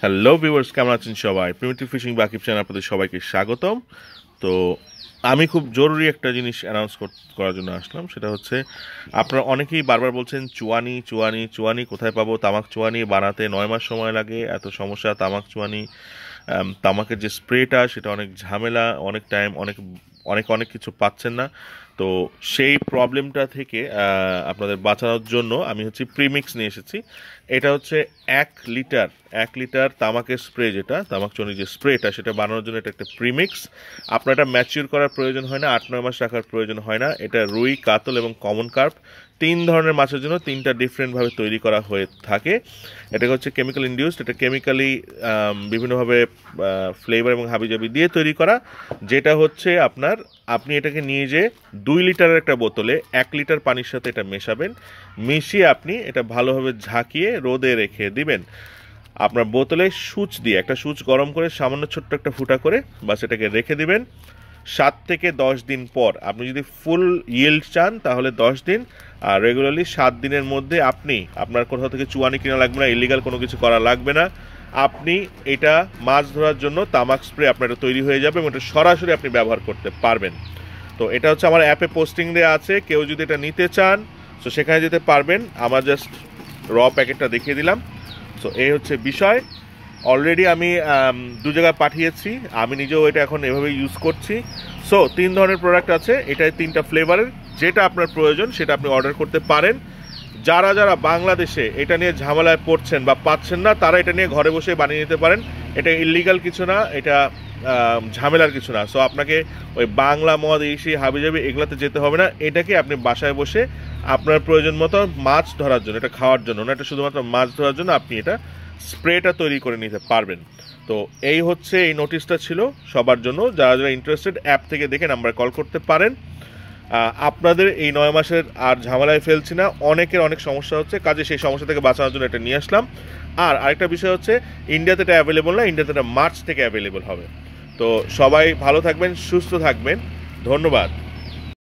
Hello viewers, কেমন আছেন সবাই? প্রিমিটিভ ফিশিং বাকিব চ্যানেল আপনাদের সবাইকে স্বাগতম। তো আমি খুব জরুরি একটা জিনিস অ্যানাউন্স করার জন্য আসলাম। সেটা হচ্ছে, আপনারা অনেকেই বারবার বলছেন চুয়ানি চুয়ানি চুয়ানি কোথায় পাবো? তামাক চুয়ানি বানাতে 9 মাস সময় লাগে, এত সমস্যা। তামাক চুয়ানি, তামাকের যে স্প্রেটা সেটা অনেক ঝামেলা, অনেক টাইম, অনেক অনেক অনেক কিছু পাচ্ছেন না। তো সেই প্রবলেমটা থেকে আপনাদের বাঁচানোর জন্য আমি প্রিমিক্স নিয়ে এসেছি। এটা হচ্ছে 1 লিটার 1 লিটার তামাকের স্প্রে, যেটা তামাক চুয়ানির যে স্প্রেটা সেটা বানানোর জন্য এটা একটা প্রিমিক্স। আপনার এটা ম্যাচিউর করার প্রয়োজন হয় না, 8-9 মাস রাখার প্রয়োজন হয় না। এটা রুই, কাতল এবং কমন কার্প 3 ধরনের মাছের জন্য 3টা ডিফারেন্টভাবে তৈরি করা হয়ে থাকে। এটা হচ্ছে কেমিক্যাল ইনডিউসড, এটা কেমিক্যালি বিভিন্নভাবে ফ্লেভার এবং হাবিজাবি দিয়ে তৈরি করা। যেটা হচ্ছে আপনি এটাকে নিয়ে যেয়ে 2 লিটারের একটা বোতলে 1 লিটার পানির সাথে এটা মেশাবেন। মিশিয়ে আপনি এটা ভালোভাবে ঝাঁকিয়ে রোদে রেখে দিবেন। আপনার বোতলে সুচ দিয়ে, একটা সুচ গরম করে সামান্য ছোট্ট একটা ফুটা করে বাস এটাকে রেখে দিবেন। 7 থেকে 10 দিন পর আপনি যদি ফুল ইয়েল্ড চান তাহলে 10 দিন, আর রেগুলারলি 7 দিনের মধ্যে আপনার কোথাও থেকে চুয়ানি কিনা লাগবে না, ইলিগাল কোনো কিছু করা লাগবে না। আপনি এটা মাছ ধরার জন্য তামাক স্প্রে আপনার এটা তৈরি হয়ে যাবে এবং এটা সরাসরি আপনি ব্যবহার করতে পারবেন। তো এটা হচ্ছে আমার অ্যাপে পোস্টিং দেওয়া আছে, কেউ যদি এটা নিতে চান তো সেখানে যেতে পারবেন। আমার জাস্ট প্যাকেটটা দেখিয়ে দিলাম। সো এই হচ্ছে বিষয়। অলরেডি আমি 2 জায়গায় পাঠিয়েছি, আমি নিজেও এটা এখন এভাবে ইউজ করছি। সো 3 ধরনের প্রোডাক্ট আছে, এটাই 3টা ফ্লেভারের। যেটা আপনার প্রয়োজন সেটা আপনি অর্ডার করতে পারেন। যারা যারা বাংলাদেশে এটা নিয়ে ঝামেলায় পড়ছেন বা পাচ্ছেন না, তারা এটা নিয়ে ঘরে বসে বানিয়ে নিতে পারেন। এটা ইলিগাল কিছু না, এটা ঝামেলার কিছু না। সো আপনাকে ওই বাংলা মদ ইসি হাবিজাবি এগুলাতে যেতে হবে না। এটাকে আপনি বাসায় বসে আপনার প্রয়োজন মতো মাছ ধরার জন্য, এটা খাওয়ার জন্য না, এটা শুধুমাত্র মাছ ধরার জন্য আপনি এটা স্প্রেটা তৈরি করে নিতে পারবেন। তো এই হচ্ছে, এই নোটিশটা ছিল সবার জন্য। যারা যারা ইন্টারেস্টেড অ্যাপ থেকে দেখে নাম্বারে কল করতে পারেন। আপনাদের এই 9 মাসের আর ঝামেলায় ফেলছি না, অনেকের অনেক সমস্যা হচ্ছে, কাজে সেই সমস্যা থেকে বাঁচানোর জন্য এটা নিয়ে আসলাম। আর আরেকটা বিষয় হচ্ছে, ইন্ডিয়াতে এটা অ্যাভেলেবল না, ইন্ডিয়াতে এটা মার্চ থেকে অ্যাভেলেবল হবে। তো সবাই ভালো থাকবেন, সুস্থ থাকবেন, ধন্যবাদ।